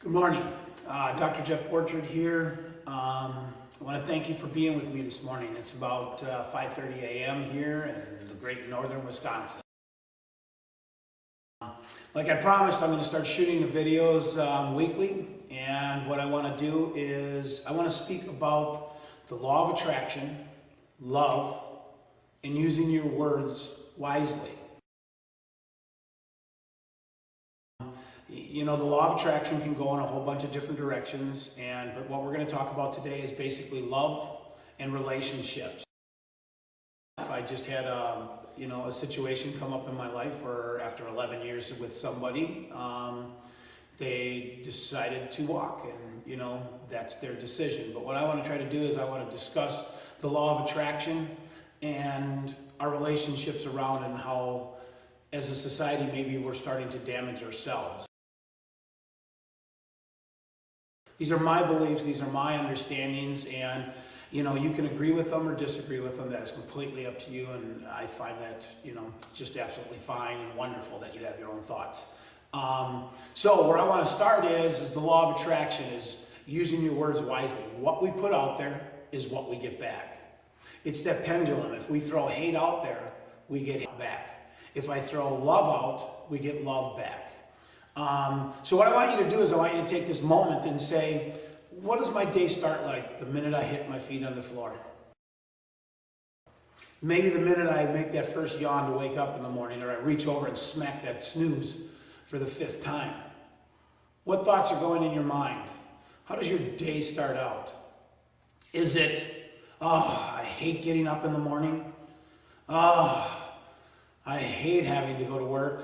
Good morning. Dr. Jeff Borchard here. I want to thank you for being with me this morning. It's about 5:30 a.m. here in the great northern Wisconsin. Like I promised, I'm going to start shooting the videos weekly, and what I want to do is I want to speak about the law of attraction, love, and using your words wisely. You know, the law of attraction can go in a whole bunch of different directions, but what we're going to talk about today is basically love and relationships. I just had a situation come up in my life where after 11 years with somebody, they decided to walk, and that's their decision. But what I want to try to do is I want to discuss the law of attraction and our relationships around, and how as a society maybe we're starting to damage ourselves. These are my beliefs, these are my understandings, and you can agree with them or disagree with them. That is completely up to you, and I find that just absolutely fine and wonderful that you have your own thoughts. So where I want to start is the law of attraction, is using your words wisely. What we put out there is what we get back. It's that pendulum. If we throw hate out there, we get hate back. If I throw love out, we get love back. So what I want you to do is I want you to take this moment and say, what does my day start like the minute I hit my feet on the floor? Maybe the minute I make that first yawn to wake up in the morning, or I reach over and smack that snooze for the 5th time. What thoughts are going in your mind? How does your day start out? Is it, oh, I hate getting up in the morning. Oh, I hate having to go to work.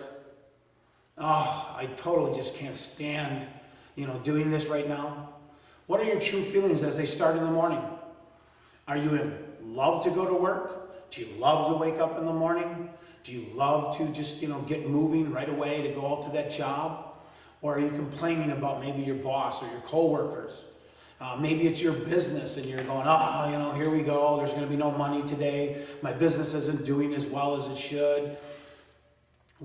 Oh, I totally just can't stand, doing this right now. What are your true feelings as they start in the morning? Are you in love to go to work? Do you love to wake up in the morning? Do you love to just, get moving right away to go out to that job? Or are you complaining about maybe your boss or your coworkers? Maybe it's your business and you're going, oh, here we go. There's going to be no money today. My business isn't doing as well as it should.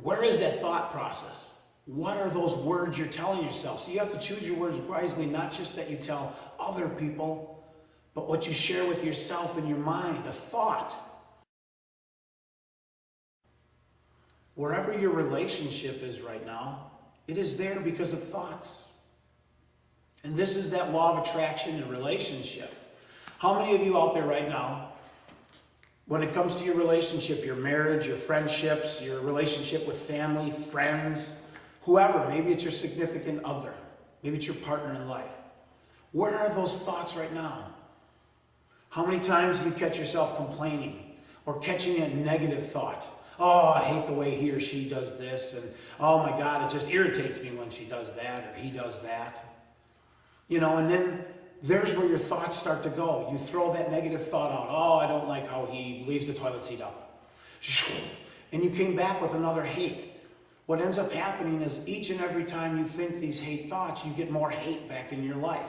Where is that thought process? What are those words you're telling yourself? So you have to choose your words wisely, not just that you tell other people, but what you share with yourself in your mind, a thought. Wherever your relationship is right now, it is there because of thoughts. And this is that law of attraction in relationships. How many of you out there right now, when it comes to your relationship, your marriage, your friendships, your relationship with family, friends, whoever, maybe it's your significant other, maybe it's your partner in life, where are those thoughts right now? How many times do you catch yourself complaining or catching a negative thought? Oh, I hate the way he or she does this, and oh my God, it just irritates me when she does that or he does that. And then there's where your thoughts start to go. You throw that negative thought out. Oh, I don't like how he leaves the toilet seat up. And you came back with another hate. What ends up happening is each and every time you think these hate thoughts, you get more hate back in your life.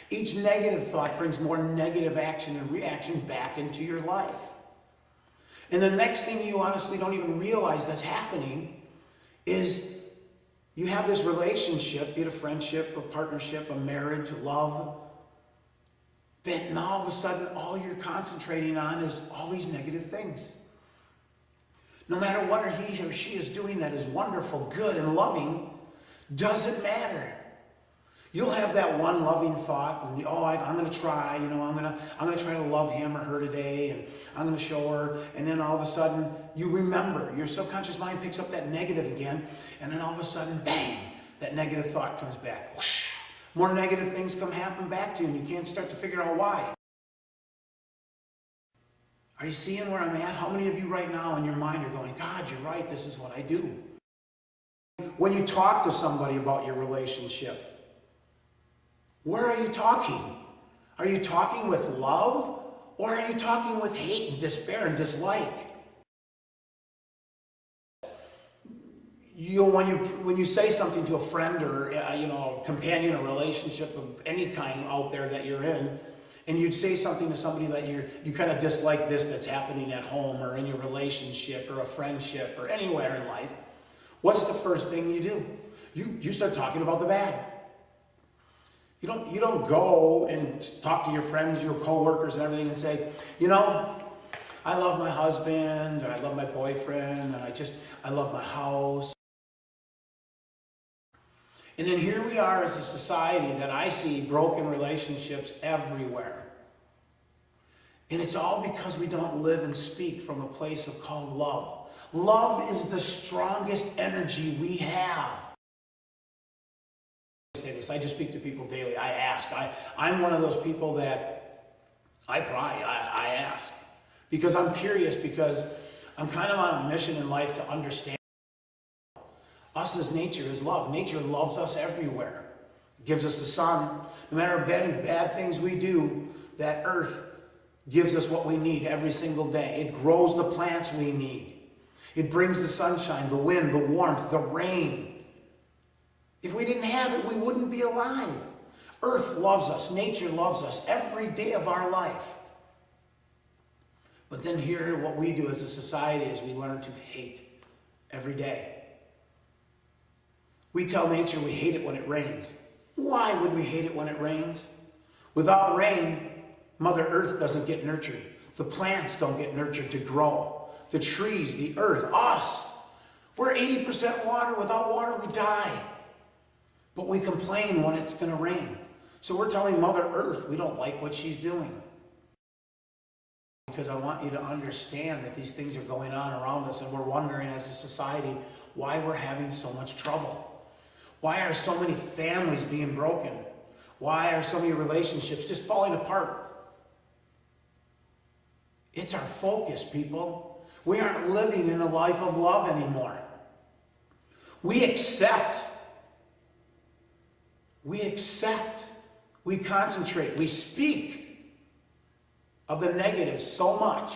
Each negative thought brings more negative action and reaction back into your life. And the next thing you honestly don't even realize that's happening is you have this relationship, be it a friendship, a partnership, a marriage, love, that now all of a sudden all you're concentrating on is all these negative things. No matter what he or she is doing that is wonderful, good, and loving, doesn't matter. You'll have that one loving thought, and I'm going to try, I'm going to try to love him or her today, and I'm going to show her, and then all of a sudden you remember, your subconscious mind picks up that negative again, and then all of a sudden, bang, that negative thought comes back. Whoosh. More negative things happen back to you, and you can't start to figure out why. Are you seeing where I'm at? How many of you right now in your mind are going, God, you're right, this is what I do? When you talk to somebody about your relationship, where are you talking? Are you talking with love, or are you talking with hate and despair and dislike? When you say something to a friend or a companion, a relationship of any kind out there that you're in, and you'd say something to somebody that you kind of dislike that's happening at home or in your relationship or a friendship or anywhere in life, what's the first thing you do? You start talking about the bad. You don't go and talk to your friends, your coworkers and everything and say, you know, I love my husband, and I love my boyfriend, and I love my house. And then here we are as a society that I see broken relationships everywhere. And it's all because we don't live and speak from a place of called love. Love is the strongest energy we have. I say this, I just speak to people daily. I ask. I'm one of those people that I pry. I ask. Because I'm curious, because I'm kind of on a mission in life to understand. Us as nature is love. Nature loves us everywhere. It gives us the sun. No matter how many bad things we do, that earth gives us what we need every single day. It grows the plants we need. It brings the sunshine, the wind, the warmth, the rain. If we didn't have it, we wouldn't be alive. Earth loves us. Nature loves us every day of our life. But then here, what we do as a society is we learn to hate every day. We tell nature we hate it when it rains. Why would we hate it when it rains? Without rain, Mother Earth doesn't get nurtured. The plants don't get nurtured to grow. The trees, the earth, us. We're 80% water. Without water, we die. But we complain when it's going to rain. So we're telling Mother Earth we don't like what she's doing. Because I want you to understand that these things are going on around us, and we're wondering as a society why we're having so much trouble. Why are so many families being broken? Why are so many relationships just falling apart? It's our focus, people. We aren't living in a life of love anymore. We accept. We concentrate. We speak of the negative so much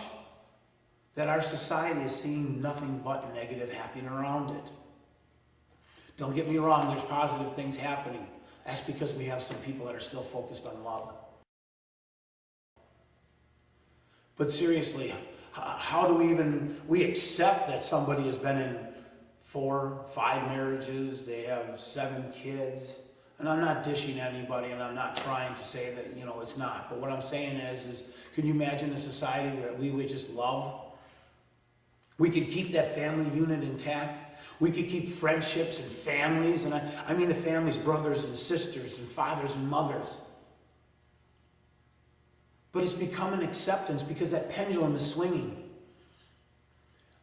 that our society is seeing nothing but negative happening around it. Don't get me wrong, there's positive things happening. That's because we have some people that are still focused on love. But seriously, how do we accept that somebody has been in 4, 5 marriages, they have 7 kids, and I'm not dishing anybody, and I'm not trying to say that, it's not. But what I'm saying is can you imagine a society that we would just love? We could keep that family unit intact. We could keep friendships and families, and I mean the families, brothers and sisters and fathers and mothers. But it's become an acceptance because that pendulum is swinging.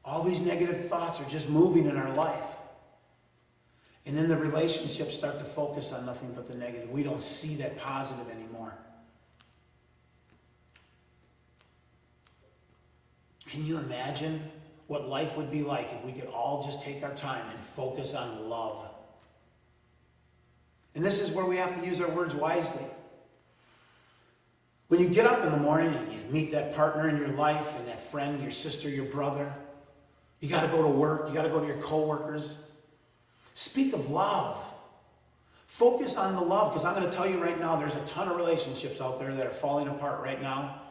All these negative thoughts are just moving in our life. And then the relationships start to focus on nothing but the negative. We don't see that positive anymore. Can you imagine what life would be like if we could all just take our time and focus on love? And this is where we have to use our words wisely. When you get up in the morning and you meet that partner in your life and that friend, your sister, your brother, you got to go to work, you got to go to your coworkers. Speak of love. Focus on the love, because I'm going to tell you right now, there's a ton of relationships out there that are falling apart right now,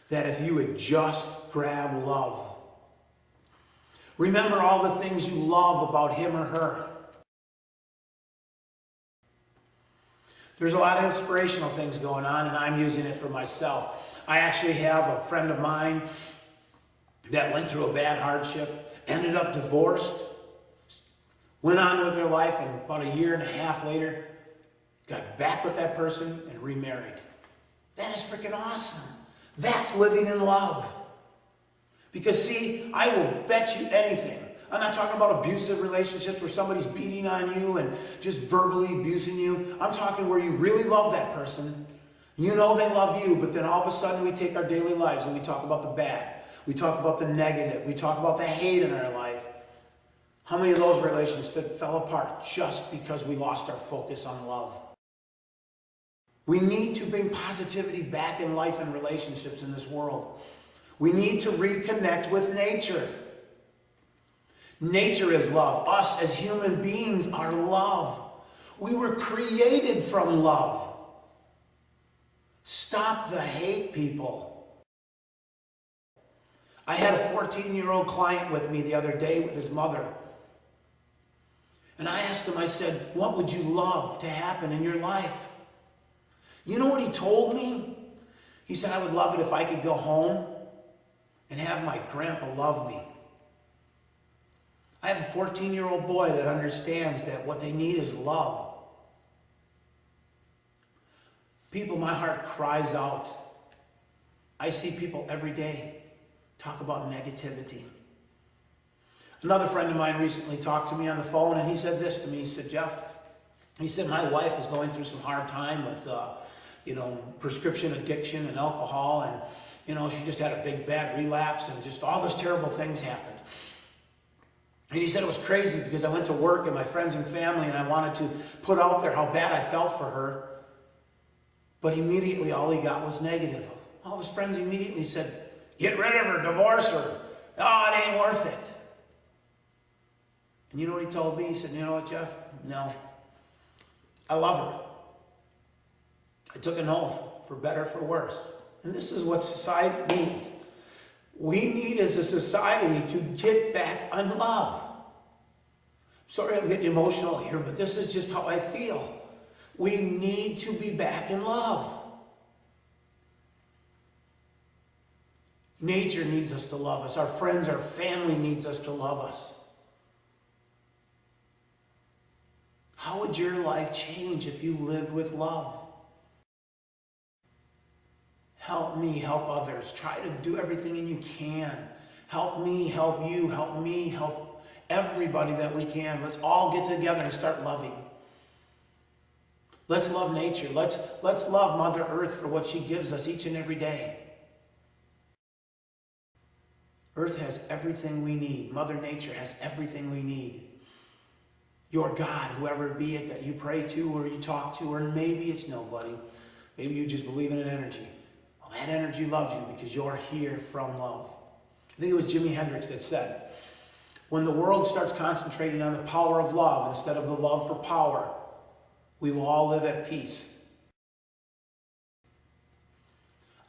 that if you would just grab love. Remember all the things you love about him or her. There's a lot of inspirational things going on, and I'm using it for myself. I actually have a friend of mine that went through a bad hardship, ended up divorced, went on with their life, and about 1.5 years later, got back with that person and remarried. That is freaking awesome. That's living in love. Because see, I will bet you anything. I'm not talking about abusive relationships where somebody's beating on you and just verbally abusing you. I'm talking where you really love that person. You know they love you, but then all of a sudden we take our daily lives and we talk about the bad. We talk about the negative. We talk about the hate in our life. How many of those relationships fell apart just because we lost our focus on love? We need to bring positivity back in life and relationships in this world. We need to reconnect with nature. Nature is love. Us as human beings are love. We were created from love. Stop the hate, people. I had a 14-year-old client with me the other day with his mother. And I asked him, I said, what would you love to happen in your life? You know what he told me? He said, I would love it if I could go home and have my grandpa love me. I have a 14-year-old boy that understands that what they need is love. People, my heart cries out. I see people every day talk about negativity. Another friend of mine recently talked to me on the phone, and he said this to me. He said, Jeff, he said, my wife is going through some hard time with, prescription addiction and alcohol, and, she just had a big bad relapse, and just all those terrible things happened. And he said it was crazy because I went to work and my friends and family, and I wanted to put out there how bad I felt for her. But immediately all he got was negative. All his friends immediately said, get rid of her, divorce her. Oh, it ain't worth it. And you know what he told me? He said, you know what, Jeff? No. I love her. I took an oath, for better, for worse. And this is what society needs. We need as a society to get back on love. Sorry I'm getting emotional here, but this is just how I feel. We need to be back in love. Nature needs us to love us. Our friends, our family needs us to love us. How would your life change if you lived with love? Help me, help others. Try to do everything you can. Help me, help you, help me, help everybody that we can. Let's all get together and start loving. Let's love nature. Let's love Mother Earth for what she gives us each and every day. Earth has everything we need. Mother Nature has everything we need. Your God, whoever it be it that you pray to or you talk to, or maybe it's nobody. Maybe you just believe in an energy. Well, that energy loves you because you're here from love. I think it was Jimi Hendrix that said, when the world starts concentrating on the power of love instead of the love for power, we will all live at peace.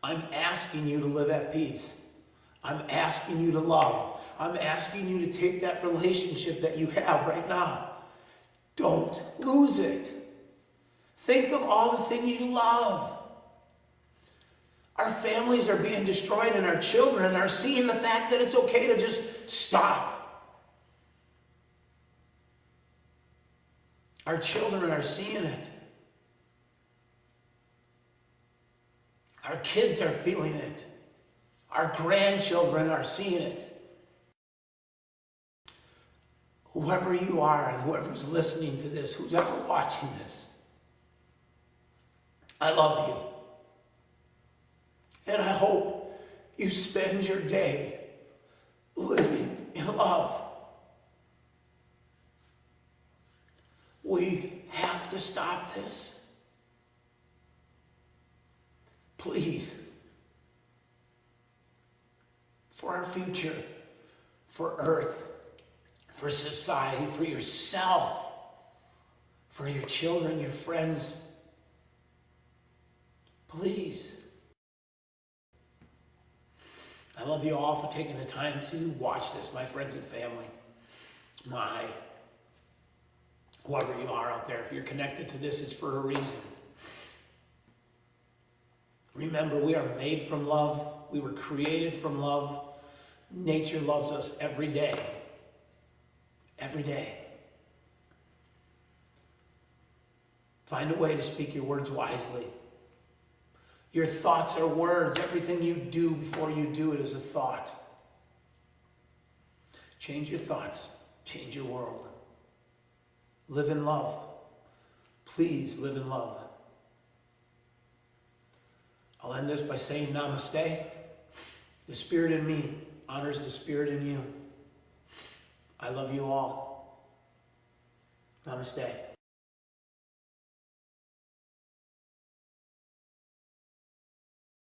I'm asking you to live at peace. I'm asking you to love. I'm asking you to take that relationship that you have right now. Don't lose it. Think of all the things you love. Our families are being destroyed, and our children are seeing the fact that it's okay to just stop. Our children are seeing it. Our kids are feeling it. Our grandchildren are seeing it. Whoever you are, whoever's listening to this, who's ever watching this, I love you. And I hope you spend your day living in love. We have to stop this. Please. For our future, for Earth, for society, for yourself, for your children, your friends. Please. I love you all for taking the time to watch this, my friends and family. Whoever you are out there, if you're connected to this, it's for a reason. Remember, we are made from love. We were created from love. Nature loves us every day. Every day. Find a way to speak your words wisely. Your thoughts are words. Everything you do before you do it is a thought. Change your thoughts. Change your world. Live in love. Please live in love. I'll end this by saying namaste. The spirit in me honors the spirit in you. I love you all. Namaste.